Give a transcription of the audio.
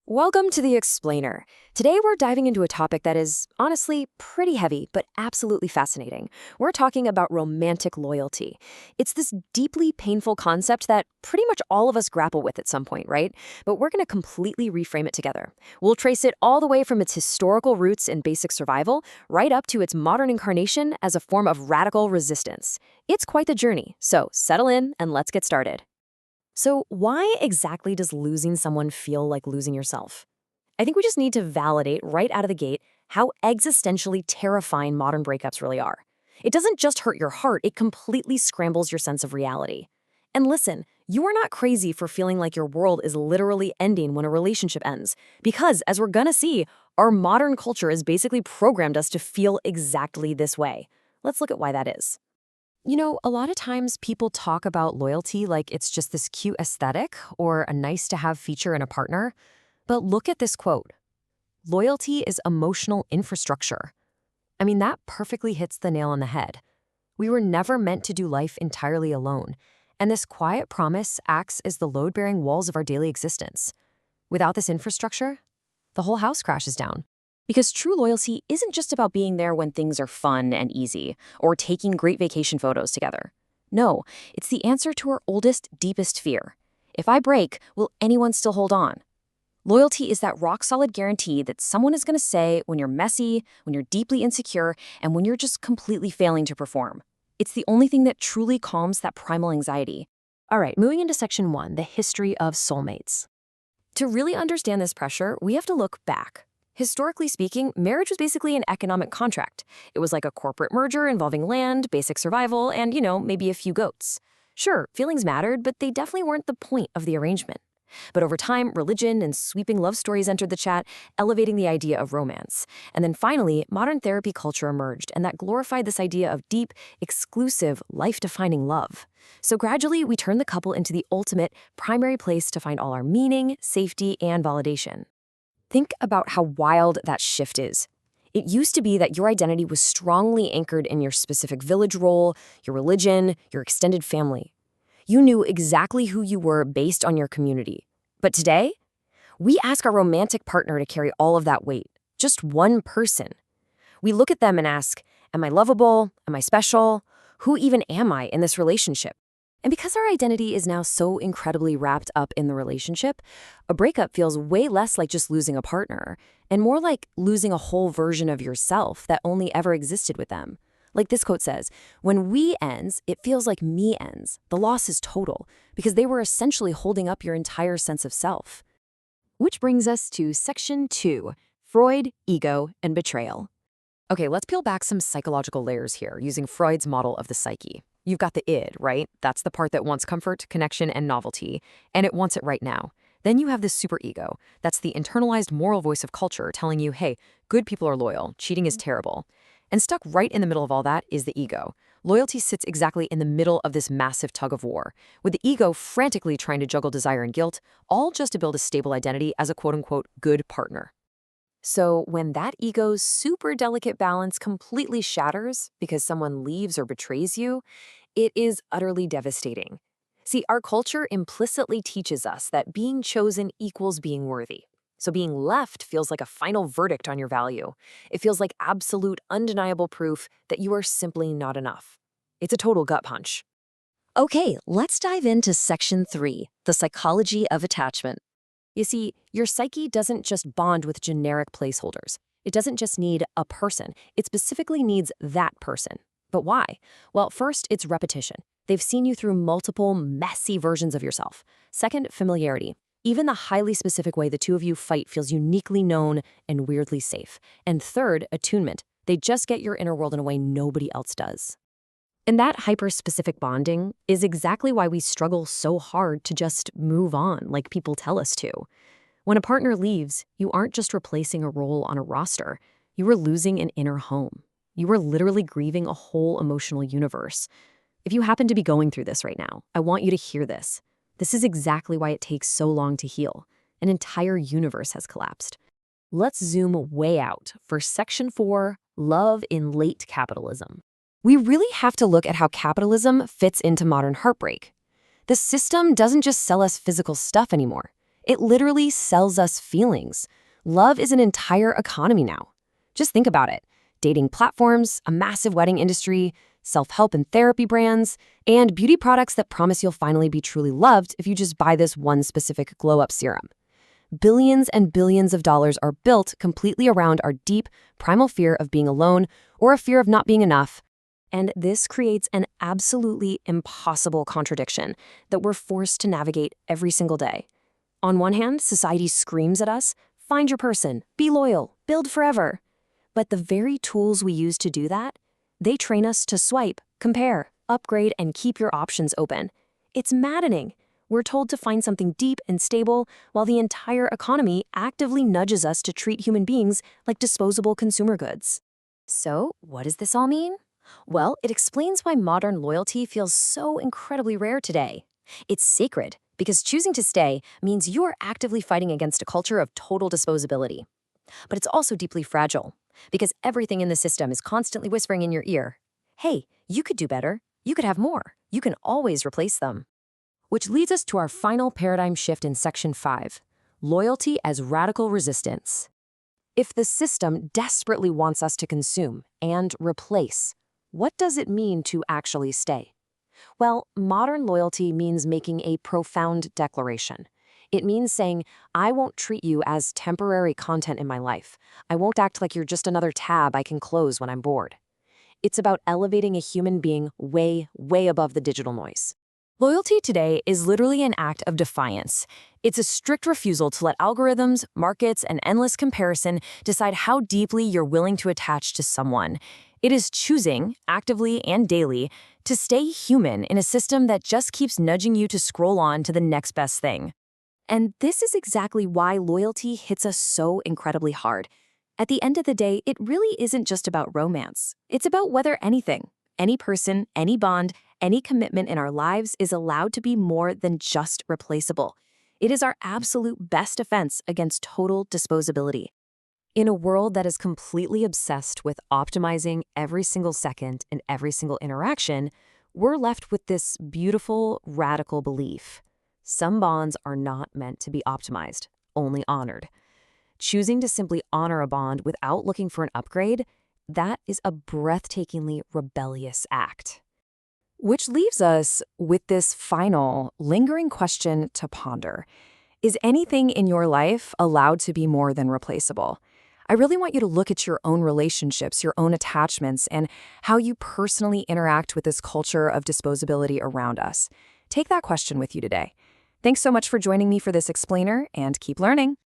Welcome to The Explainer. Today we're diving into a topic that is, honestly, pretty heavy, but absolutely fascinating. We're talking about romantic loyalty. It's this deeply painful concept that pretty much all of us grapple with at some point, right? But we're going to completely reframe it together. We'll trace it all the way from its historical roots in basic survival, right up to its modern incarnation as a form of radical resistance. It's quite the journey, so settle in and let's get started. So, why exactly does losing someone feel like losing yourself? I think we just need to validate right out of the gate how existentially terrifying modern breakups really are. It doesn't just hurt your heart, it completely scrambles your sense of reality. And listen, you are not crazy for feeling like your world is literally ending when a relationship ends, because as we're gonna see, our modern culture has basically programmed us to feel exactly this way. Let's look at why that is. A lot of times people talk about loyalty like it's just this cute aesthetic or a nice to have feature in a partner. But look at this quote. Loyalty is emotional infrastructure. I mean, that perfectly hits the nail on the head. We were never meant to do life entirely alone. And this quiet promise acts as the load-bearing walls of our daily existence. Without this infrastructure, the whole house crashes down. Because true loyalty isn't just about being there when things are fun and easy, or taking great vacation photos together. No, it's the answer to our oldest, deepest fear. If I break, will anyone still hold on? Loyalty is that rock-solid guarantee that someone is going to say when you're messy, when you're deeply insecure, and when you're just completely failing to perform. It's the only thing that truly calms that primal anxiety. All right, moving into section 1, the history of soulmates. To really understand this pressure, we have to look back. Historically speaking, marriage was basically an economic contract. It was like a corporate merger involving land, basic survival, and, maybe a few goats. Sure, feelings mattered, but they definitely weren't the point of the arrangement. But over time, religion and sweeping love stories entered the chat, elevating the idea of romance. And then finally, modern therapy culture emerged, and that glorified this idea of deep, exclusive, life-defining love. So gradually, we turned the couple into the ultimate, primary place to find all our meaning, safety, and validation. Think about how wild that shift is. It used to be that your identity was strongly anchored in your specific village role, your religion, your extended family. You knew exactly who you were based on your community. But today, we ask our romantic partner to carry all of that weight, just one person. We look at them and ask, am I lovable? Am I special? Who even am I in this relationship? And because our identity is now so incredibly wrapped up in the relationship, a breakup feels way less like just losing a partner and more like losing a whole version of yourself that only ever existed with them. Like this quote says, when we ends, it feels like me ends. The loss is total because they were essentially holding up your entire sense of self. Which brings us to section 2, Freud, ego, and betrayal. Okay, let's peel back some psychological layers here using Freud's model of the psyche. You've got the id, right? That's the part that wants comfort, connection, and novelty, and it wants it right now. Then you have the superego. That's the internalized moral voice of culture telling you, hey, good people are loyal, cheating is terrible. And stuck right in the middle of all that is the ego. Loyalty sits exactly in the middle of this massive tug of war, with the ego frantically trying to juggle desire and guilt, all just to build a stable identity as a quote-unquote good partner. So when that ego's super delicate balance completely shatters because someone leaves or betrays you, it is utterly devastating. See, our culture implicitly teaches us that being chosen equals being worthy. So being left feels like a final verdict on your value. It feels like absolute, undeniable proof that you are simply not enough. It's a total gut punch. Okay, let's dive into section 3, the psychology of attachment. You see, your psyche doesn't just bond with generic placeholders. It doesn't just need a person. It specifically needs that person. But why? Well, first, it's repetition. They've seen you through multiple messy versions of yourself. Second, familiarity. Even the highly specific way the two of you fight feels uniquely known and weirdly safe. And third, attunement. They just get your inner world in a way nobody else does. And that hyper-specific bonding is exactly why we struggle so hard to just move on like people tell us to. When a partner leaves, you aren't just replacing a role on a roster. You are losing an inner home. You are literally grieving a whole emotional universe. If you happen to be going through this right now, I want you to hear this. This is exactly why it takes so long to heal. An entire universe has collapsed. Let's zoom way out for section 4, love in late capitalism. We really have to look at how capitalism fits into modern heartbreak. The system doesn't just sell us physical stuff anymore. It literally sells us feelings. Love is an entire economy now. Just think about it. Dating platforms, a massive wedding industry, self-help and therapy brands, and beauty products that promise you'll finally be truly loved if you just buy this one specific glow-up serum. Billions and billions of dollars are built completely around our deep, primal fear of being alone or a fear of not being enough. And this creates an absolutely impossible contradiction that we're forced to navigate every single day. On one hand, society screams at us, find your person, be loyal, build forever. But the very tools we use to do that, they train us to swipe, compare, upgrade, and keep your options open. It's maddening. We're told to find something deep and stable, while the entire economy actively nudges us to treat human beings like disposable consumer goods. So, what does this all mean? Well, it explains why modern loyalty feels so incredibly rare today. It's sacred, because choosing to stay means you're actively fighting against a culture of total disposability. But it's also deeply fragile, because everything in the system is constantly whispering in your ear, hey, you could do better, you could have more, you can always replace them. Which leads us to our final paradigm shift in Section 5, loyalty as radical resistance. If the system desperately wants us to consume and replace, what does it mean to actually stay? Well, modern loyalty means making a profound declaration. It means saying, I won't treat you as temporary content in my life. I won't act like you're just another tab I can close when I'm bored. It's about elevating a human being way, way above the digital noise. Loyalty today is literally an act of defiance. It's a strict refusal to let algorithms, markets, and endless comparison decide how deeply you're willing to attach to someone. It is choosing, actively and daily, to stay human in a system that just keeps nudging you to scroll on to the next best thing. And this is exactly why loyalty hits us so incredibly hard. At the end of the day, it really isn't just about romance. It's about whether anything, any person, any bond, any commitment in our lives is allowed to be more than just replaceable. It is our absolute best defense against total disposability. In a world that is completely obsessed with optimizing every single second and every single interaction, we're left with this beautiful, radical belief. Some bonds are not meant to be optimized, only honored. Choosing to simply honor a bond without looking for an upgrade, that is a breathtakingly rebellious act. Which leaves us with this final, lingering question to ponder. Is anything in your life allowed to be more than replaceable? I really want you to look at your own relationships, your own attachments, and how you personally interact with this culture of disposability around us. Take that question with you today. Thanks so much for joining me for this explainer, and keep learning.